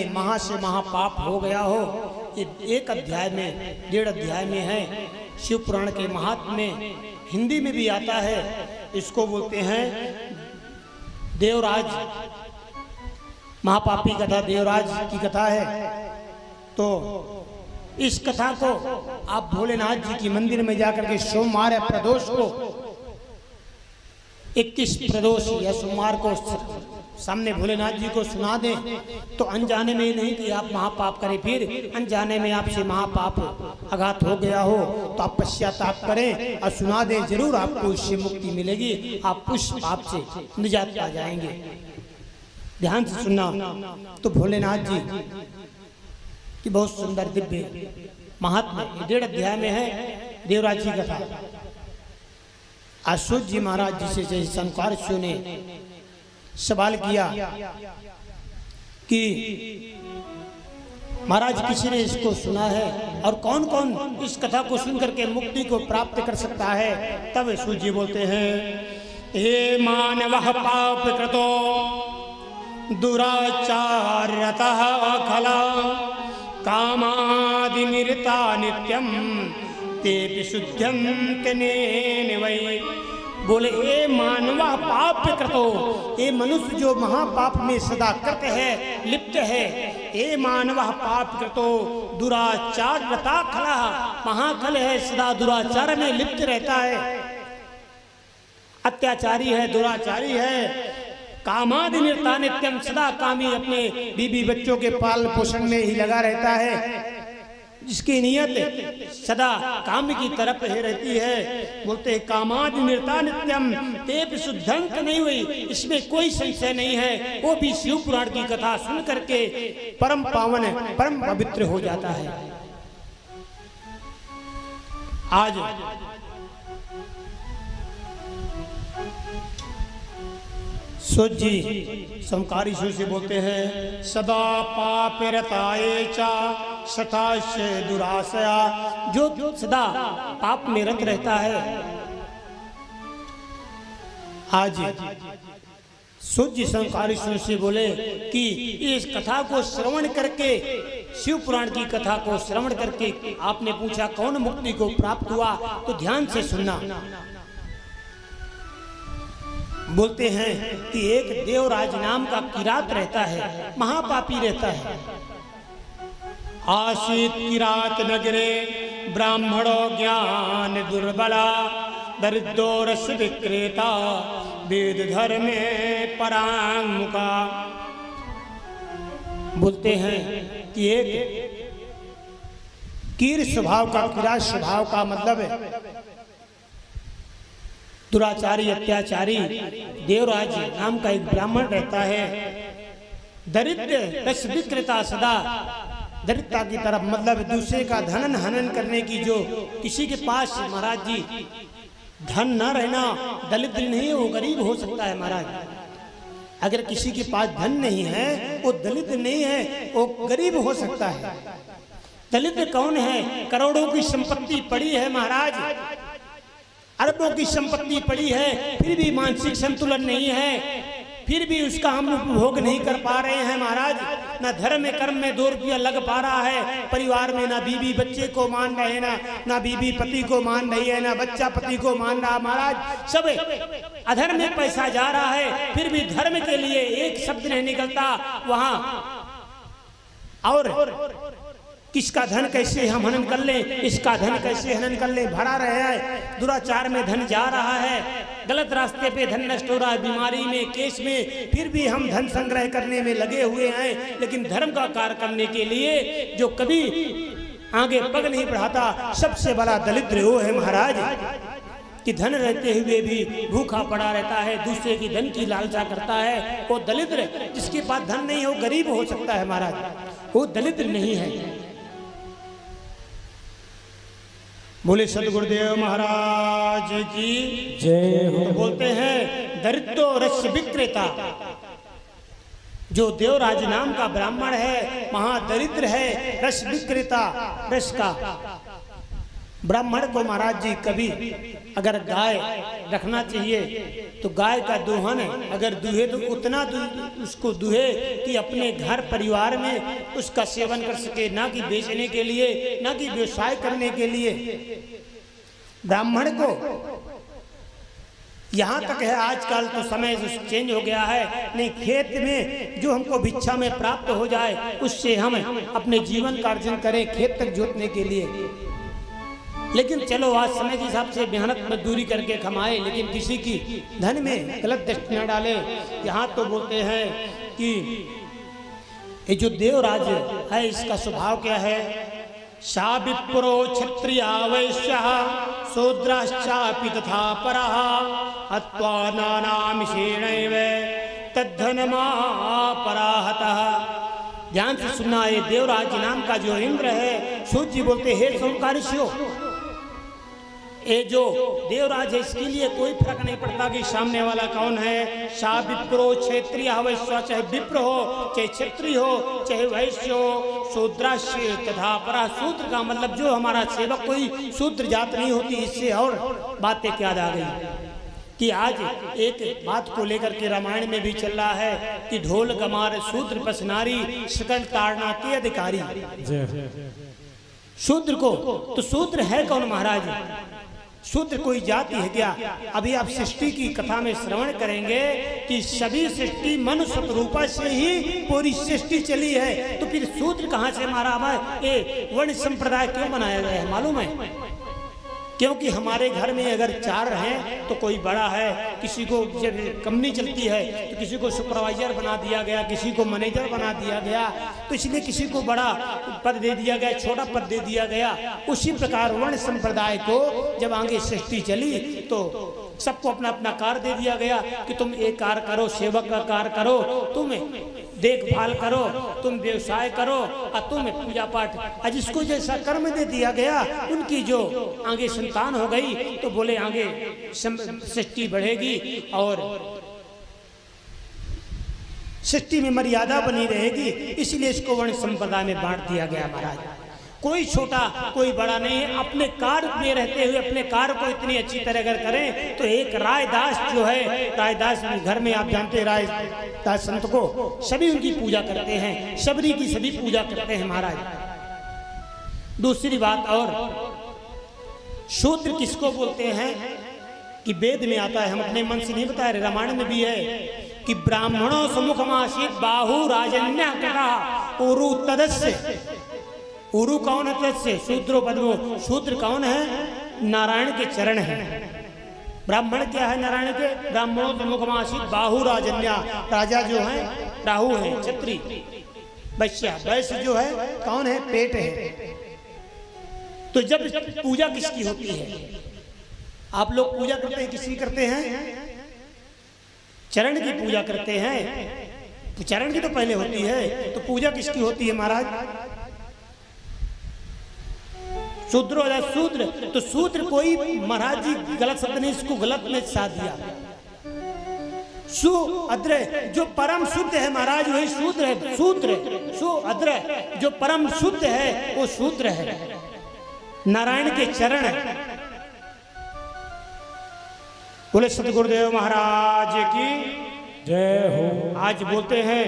महा से महापाप हो गया हो। ये एक अध्याय में, 1.5 अध्याय में है। शिव पुराण के महात्म्य में हिंदी में भी आता है। इसको बोलते हैं देवराज महापापी कथा, देवराज की कथा है। तो इस कथा को आप भोलेनाथ जी की मंदिर में जाकर के सोमवार या प्रदोष को 21 प्रदोष या सोमवार को सामने भोलेनाथ जी को सुना दें तो अनजाने में नहीं कि आप महापाप करें, फिर अनजाने में आपसे महापाप आघात हो गया हो तो आप पश्चाताप करें और सुना दें, जरूर आपको उससे मुक्ति मिलेगी, आप उस पाप से निजात पा जाएंगे। ध्यान से सुनना। तो भोलेनाथ जी की बहुत सुंदर दिव्य महात्मा 1.5 अध्याय में है देवराज जी कथा। अश्वत्थ जी महाराज जी से संकार ने सवाल किया कि महाराज किसी ने इसको सुना है और कौन कौन इस कथा को सुन करके मुक्ति को प्राप्त कर सकता है। तब अश्वत्थ जी बोलते हैं, हे मानवः पाप कृतो दुराचारतः खला कामादिनिरता नित्यम ते शुद्ध्यन्ते वै। बोले ए मानवा पाप कृतो, ए मनुष्य जो महापाप में सदा कृत है, लिप्त है। ए मानवा पाप कृतो दुराचार रता खला, महाखल है, सदा दुराचार में लिप्त रहता है, अत्याचारी है, दुराचारी है। कामादि निरता नित्यम, सदा कामी, अपने बीबी बच्चों के पालन पोषण में ही लगा रहता है, जिसकी नियत सदा काम की तरफ ही रहती है। बोलते हैं कामादि निरता नित्यम ते शुद्धंत नहीं हुई, इसमें कोई संशय नहीं है। वो भी शिव पुराण की कथा सुन करके परम पावन, परम पवित्र हो जाता है। आज अश्वत्थ जी संकारी से बोलते हैं, सदा पाप रताये चा सताशय दुराशया, जो सदा पाप में रत रहता है। आज अश्वत्थ जी संकारी से बोले कि इस कथा को श्रवण करके, शिव पुराण की कथा को श्रवण करके, आपने पूछा कौन मुक्ति को प्राप्त हुआ, तो ध्यान से सुनना। बोलते हैं कि एक देवराज नाम का किरात रहता है, महापापी रहता है। आसीत किरात नगरे ब्राह्मणो ज्ञान दुर्बला दरिद्रो रस विक्रेता वेद धर्मे परांगमुखा। बोलते हैं कि एक कीर स्वभाव का, किरात स्वभाव का मतलब है दुराचारी, अत्याचारी देवराज नाम का एक ब्राह्मण रहता है। दरिद्र रस विक्रेता, सदा दरिद्रता की तरफ, मतलब दूसरे का धनन हनन करने की, जो किसी के पास महाराज जी धन न रहना दरिद्र नहीं है, वो गरीब हो सकता है महाराज। अगर किसी के पास धन नहीं है वो दरिद्र नहीं है, वो गरीब हो सकता है। दरिद्र कौन है? करोड़ों की संपत्ति पड़ी है महाराज, अरबों की संपत्ति पड़ी है, फिर भी मानसिक संतुलन नहीं है, फिर भी उसका हम उपभोग नहीं कर पा रहे हैं महाराज। ना धर्म में कर्म में 2 रुपया लग पा रहा है, परिवार में ना बीबी बच्चे को मान रहे, ना बीबी पति को मान रही है, ना बच्चा पति को मान रहा महाराज। सब अधर्म में पैसा जा रहा है, फिर भी धर्म के लिए एक शब्द नहीं निकलता वहां। और किसका धन कैसे हम हनन कर लें, इसका धन कैसे हनन कर लें, भरा रहे हैं। दुराचार में धन जा रहा है, गलत रास्ते पे धन नष्ट हो रहा है, बीमारी में, केस में, फिर भी हम धन संग्रह करने में लगे हुए हैं। लेकिन धर्म का कार्य करने के लिए जो कभी आगे पग नहीं बढ़ाता, सबसे बड़ा दरिद्र वो है महाराज, कि धन रहते हुए भी भूखा पड़ा रहता है, दूसरे की धन की लालसा करता है, वो दरिद्र। जिसके पास धन नहीं है वो गरीब हो सकता है महाराज, वो दरिद्र नहीं है। बोले सदगुरुदेव महाराज की जय हो। तो बोलते हैं दरिद्रो रस विक्रेता, जो देवराज नाम का ब्राह्मण है, महादरिद्र है, रस विक्रेता, रस का ब्राह्मण को महाराज जी कभी अगर गाय रखना चाहिए तो गाय का दूहन अगर दूहे तो उतना उसको दूहे कि अपने घर परिवार में उसका सेवन कर सके, ना कि बेचने के लिए, ना कि व्यवसाय करने के लिए। ब्राह्मण को यहाँ तक है, आजकल तो समय चेंज हो गया है, नहीं खेत में जो हमको भिक्षा में प्राप्त हो जाए उससे हम अपने जीवन का अर्जन करें खेत तक जोतने के लिए। लेकिन चलो आज समय के हिसाब से मेहनत मजदूरी करके कमाए, लेकिन किसी की धन में गलत दृष्टि न डाले। यहाँ तो बोलते हैं कि ये जो देवराज है इसका स्वभाव क्या है, सा विप्रो क्षत्रिया वैश्यः शूद्राश्चापि तथा परः हत्वा नानामिषेणैव तद्धनमापराहतः। ध्यान से सुनना, ये देवराज नाम का जो इंद्र है, सूर्य जी बोलते हे सोमकारिष्यो, ये जो देवराज है इसके लिए कोई फर्क नहीं पड़ता कि सामने वाला कौन है। सा विप्रो क्षेत्रीय वैश्य, चाहे विप्र हो, चाहे क्षत्रिय हो, चाहे वैश्य हो, शूद्राश्य तथा परा। शूद्र का मतलब जो हमारा सेवक कोई शूद्र जात नहीं होती। इससे और बातें क्या आ गई कि आज एक बात को लेकर के रामायण में भी चल रहा है कि ढोल गमार शूद्र पसनारी सकल ताड़ना के अधिकारी। शूद्र को तो शूद्र है कौन महाराज? शूद्र कोई जाति है क्या? अभी आप सृष्टि की कथा में श्रवण करेंगे कि सभी सृष्टि मनुष्य रूपा से ही पूरी सृष्टि चली है, तो फिर शूद्र कहाँ से मारा हुआ है? ये वर्ण संप्रदाय क्यों बनाया गया है मालूम है? क्योंकि हमारे घर में अगर 4 हैं तो कोई बड़ा है, किसी को जब कंपनी चलती है तो किसी को सुपरवाइजर बना दिया गया, किसी को मैनेजर बना दिया गया, तो इसलिए किसी को बड़ा पद दे दिया गया, छोटा पद दे दिया गया। उसी प्रकार वर्ण संप्रदाय को जब आगे सृष्टि चली तो सबको अपना अपना कार्य दे दिया गया कि तुम एक कार्य करो, सेवक का कार्य करो, तुम देखभाल करो, तुम व्यवसाय करो और तुम पूजा पाठ। आज जिसको जैसा कर्म दे दिया गया उनकी जो आगे संतान हो गई तो बोले आगे सृष्टि बढ़ेगी और सृष्टि में मर्यादा बनी रहेगी, इसलिए इसको वर्ण संप्रदाय में बांट दिया गया महाराज। कोई छोटा कोई बड़ा नहीं है, अपने कार्य में रहते हुए अपने कार्य को इतनी अच्छी तरह अगर करें तो एक रायदास जो है, रायदास घर में आप जानते हैं रायदास संत को सभी उनकी पूजा करते हैं, सबरी की सभी पूजा करते हैं महाराज। दूसरी बात और, शूद्र किसको बोलते हैं कि वेद में आता है, हम अपने मन से नहीं बता रहे, रामायण में भी है कि ब्राह्मणों सम्मुखमासीत बाहु राजन्य कथा उरु तदस्य। उरु कौन है? तदस्य शूद्रो पद्मो। शूद्र कौन है? नारायण के चरण है। ब्राह्मण क्या है? नारायण के। ब्राह्मणों सम्मुखमासीत बाहु राजन्य, राजा जो है राहु है, क्षत्रिय। वैश्य, वैश्य जो है कौन है? पेट है। तो जब पूजा किसकी होती है? आप लोग पूजा करते हैं, किसकी करते हैं? चरण की पूजा करते हैं। तो चरण की तो पहले होती है, तो पूजा किसकी होती है महाराज? शूद्रो या शूद्र। तो शूद्र कोई महाराज जी गलत शब्द नहीं, इसको गलत में साथ दिया। सुअद्र जो परम शुद्ध है महाराज वही शूद्र है। शूद्र सुअद्र जो परम शुद्ध है वो शूद्र है। नारायण के चरण बोले सतगुरुदेव महाराज की जय हो। आज बोलते हैं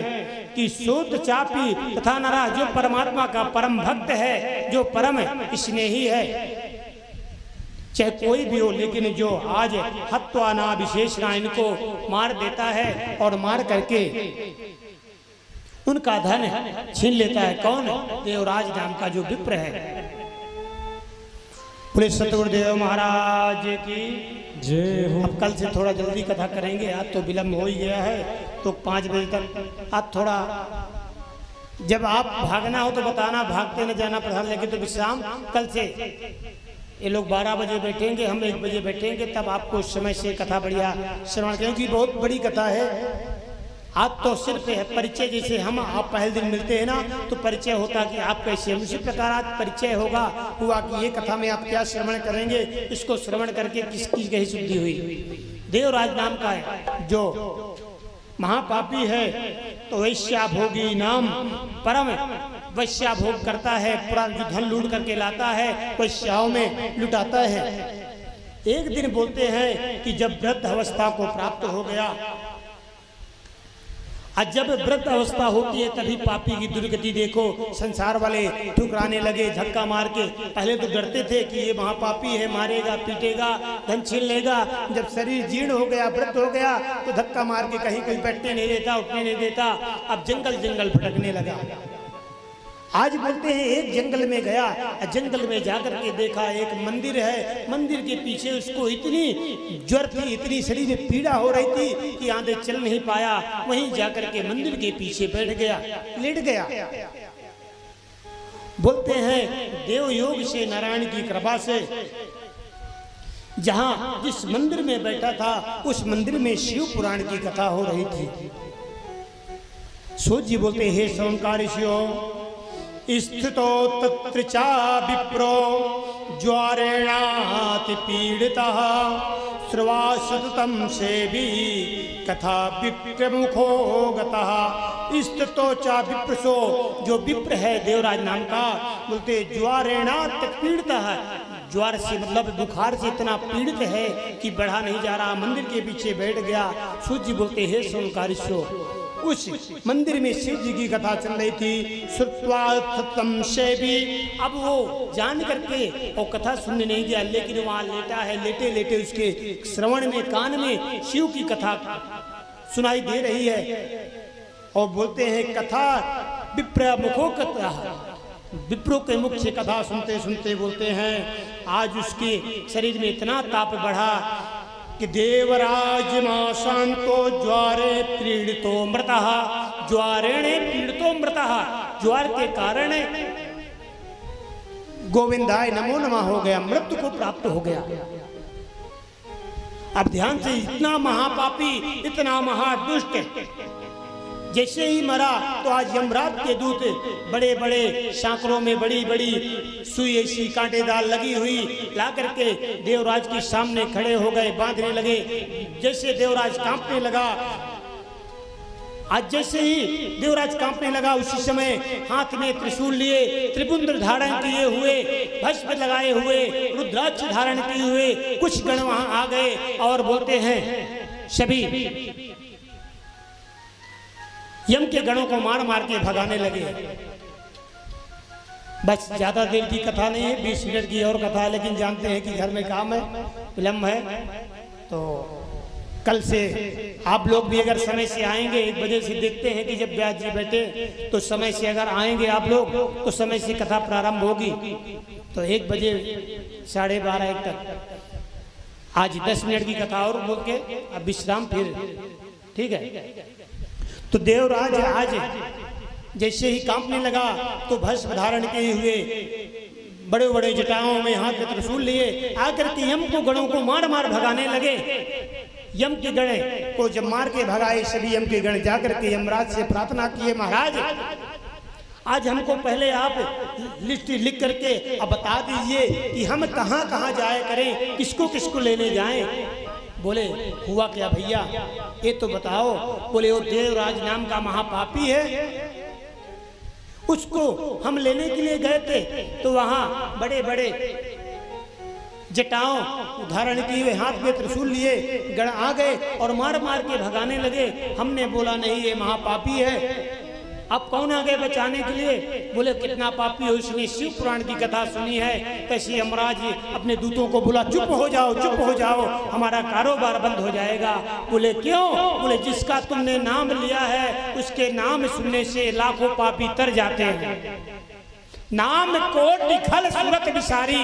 कि शूद्र चापी तथा नरा जो परमात्मा का परम भक्त है, जो परम स्नेही है, चाहे कोई भी हो, लेकिन जो आज हत्वा ना विशेषणा इनको मार देता है और मार करके उनका धन छीन लेता है। कौन? देवराज नाम का जो विप्र है। पुलिस सतगुरुदेव महाराज की जय हो। अब कल से थोड़ा जल्दी कथा करेंगे, आज तो विलम्ब हो ही गया है, तो 5 बजे तक। आज थोड़ा जब आप भागना हो तो बताना, भागते न जाना प्रधान, लेकिन तो विश्राम। कल से ये लोग 12 बजे बैठेंगे, हम 1 बजे बैठेंगे, तब आपको उस समय से कथा बढ़िया श्रवण, क्योंकि बहुत बड़ी कथा है। आज तो सिर्फ है परिचय, जैसे हम आप पहले दिन मिलते हैं ना तो परिचय होता कि आप कैसे, उसी प्रकार आज परिचय होगा हुआ कि ये कथा में आप क्या श्रवण करेंगे, इसको श्रवण करके किसकी कहीं शुद्धि हुई। देवराज नाम का है जो महापापी है तो वैश्या भोगी नाम परम वैश्या भोग करता है, पूरा धन लूट करके लाता है, वैश्याओं में लुटाता है। एक दिन बोलते हैं कि जब वृद्ध अवस्था को प्राप्त हो गया, आज जब वृद्ध अवस्था होती है तभी पापी की दुर्गति देखो। संसार वाले ठुकराने लगे धक्का मार के। पहले तो डरते थे कि ये महापापी है, मारेगा पीटेगा धन छीन लेगा। जब शरीर जीर्ण हो गया, वृद्ध हो गया तो धक्का मार के कहीं कोई बैठने नहीं देता, उठने नहीं देता। अब जंगल जंगल भटकने लगा। आज बोलते हैं एक जंगल में गया, जंगल में जाकर के देखा एक मंदिर है, मंदिर के पीछे उसको इतनी ज्वर थी, इतनी शरीर में पीड़ा हो रही थी कि आगे चल नहीं पाया। वहीं जाकर के मंदिर के पीछे बैठ गया, लेट गया। बोलते हैं देव योग से, नारायण की कृपा से, जहां जिस मंदिर में बैठा था उस मंदिर में शिव पुराण की कथा हो रही थी। सूत जी बोलते हे सौनकारिष्यो स्थितो तत्र चा विप्रो ज्वारेणाति पीड़ितः श्रवासततं सेवी कथा विप्रमुखो गतः। स्थितो चा विप्रसो, जो विप्र है देवराज नाम का, बोलते ज्वारेणाति पीड़ितः, ज्वार से मतलब बुखार से इतना पीड़ित है कि बढ़ा नहीं जा रहा, मंदिर के पीछे बैठ गया। सूत जी बोलते हे सौनकारिष्यो, उस मंदिर में शिव जी की कथा चल रही थी। श्रुत्वा सेवी, अब वो जान करके और कथा सुनने नहीं गया, लेकिन वहां लेटा है, लेटे लेटे उसके श्रवण में, कान में शिव की कथा सुनाई दे रही है। और बोलते हैं कथा विप्र मुखो कथा, विप्रो के मुख से कथा सुनते सुनते बोलते हैं आज उसके शरीर में इतना ताप बढ़ा कि देवराज मां शांतो ज्वारे पीड़ितो मृतः, ज्वारेणे पीड़ितो मृतः, ज्वार के कारण गोविंदाय नमो नमः हो गया, मृत्यु को प्राप्त हो गया। अब ध्यान से, इतना महापापी, इतना महादुष्ट, जैसे ही मरा तो आज यमराज के दूत बड़े बड़े सांकरों में बड़ी बड़ी सुई ऐसी कांटेदार लगी हुई ला करके देवराज के सामने खड़े हो गए, बांधने लगे। जैसे देवराज कांपने लगा, आज जैसे ही देवराज कांपने लगा उसी समय हाथ में त्रिशूल लिए, त्रिपुंद्र धारण किए हुए, भस्म लगाए हुए, रुद्राक्ष धारण किए हुए कुछ गण वहां आ गए और बोलते हैं सभी यम के गणों को मार मार के भगाने लगे। बस ज्यादा देर की कथा नहीं है, 20 मिनट की और कथा है, लेकिन जानते हैं कि घर में काम है, विलम्ब है, तो कल से आप लोग भी अगर समय से आएंगे, 1 बजे से देखते हैं कि जब व्यास जी बैठे तो समय से अगर आएंगे आप लोग तो समय से कथा प्रारंभ होगी। तो 1 बजे 12:30 तक आज 10 मिनट की कथा और बोल के अब विश्राम, फिर ठीक है। तो देवराज आज जैसे ही कांपने लगा तो भस्म धारण किए हुए, बड़े बड़े जटाओं में हाथ में त्रिशूल लिए आकर के यम को गणों को मार मार भगाने लगे। यम के गण को जब मार के भगाए, सभी यम के गण जाकर के यमराज से प्रार्थना किए, महाराज आज हमको पहले आप लिस्ट लिख करके अब बता दीजिए कि हम कहाँ कहाँ जाया करें, किसको किसको लेने जाएं। बोले हुआ क्या भैया ये तो बताओ। बोले वो देवराज नाम का महापापी है, उसको हम लेने के लिए गए थे तो वहां बड़े बड़े जटाओं धारण किए हुए, हाथ में त्रिशूल लिए गण आ गए और मार मार के भगाने लगे। हमने बोला नहीं ये महापापी है। अब कौन आ गए बचाने के लिए? बोले कितना पापी हो, उसने शिव पुराण की कथा सुनी है। कैसे यमराज अपने दूतों को बोला चुप हो जाओ, चुप हो जाओ, हमारा कारोबार बंद हो जाएगा। बोले क्यों? बोले जिसका तुमने नाम लिया है उसके नाम सुनने से लाखों पापी तर जाते हैं। नाम कोटि खल सूरत विसारी,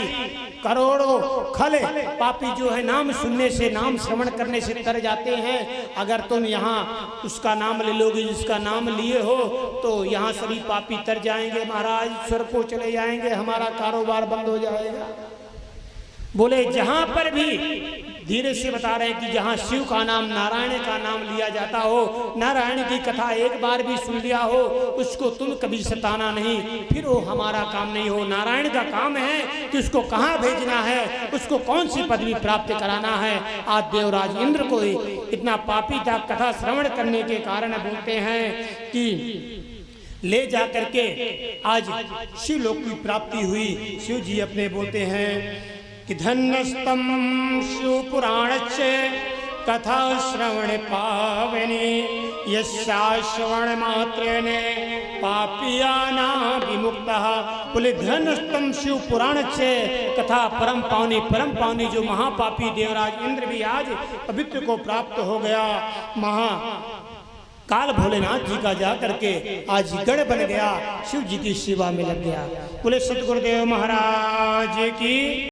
करोड़ों खल पापी जो है नाम सुनने से, नाम श्रवण करने से तर जाते हैं। अगर तुम यहाँ उसका नाम ले लोगे, जिसका नाम लिए हो, तो यहाँ सभी पापी तर जाएंगे महाराज, स्वर्ग को चले जाएंगे, हमारा कारोबार बंद हो जाएगा। बोले जहां पर भी धीरे से बता रहे हैं कि जहाँ शिव का नाम, नारायण का नाम लिया जाता हो, नारायण की कथा एक बार भी सुन लिया हो, उसको तुम कभी सताना नहीं, फिर वो हमारा काम नहीं हो। नारायण का काम है कि उसको कहाँ भेजना है, उसको कौन सी पदवी प्राप्त कराना है। आज देवराज इंद्र को इतना पापी था, कथा श्रवण करने के कारण बोलते हैं कि ले जा करके आज शिवलोक की प्राप्ति हुई। शिव जी अपने बोलते हैं कि धन्यस्तम शिव पुराणस्य कथा श्रवण पावनी यस्या श्रवण मात्रेण पापियाना विमुक्तः। बोले धन्यस्तम शिव पुराणस्य कथा परम पावनी जो महापापी देवराज इंद्र भी आज पवित्र को प्राप्त हो गया। काल भोलेनाथ जी का जा करके आज गढ़ बन गया, शिव जी की सेवा में लग गया। बोले सतगुरुदेव महाराज की।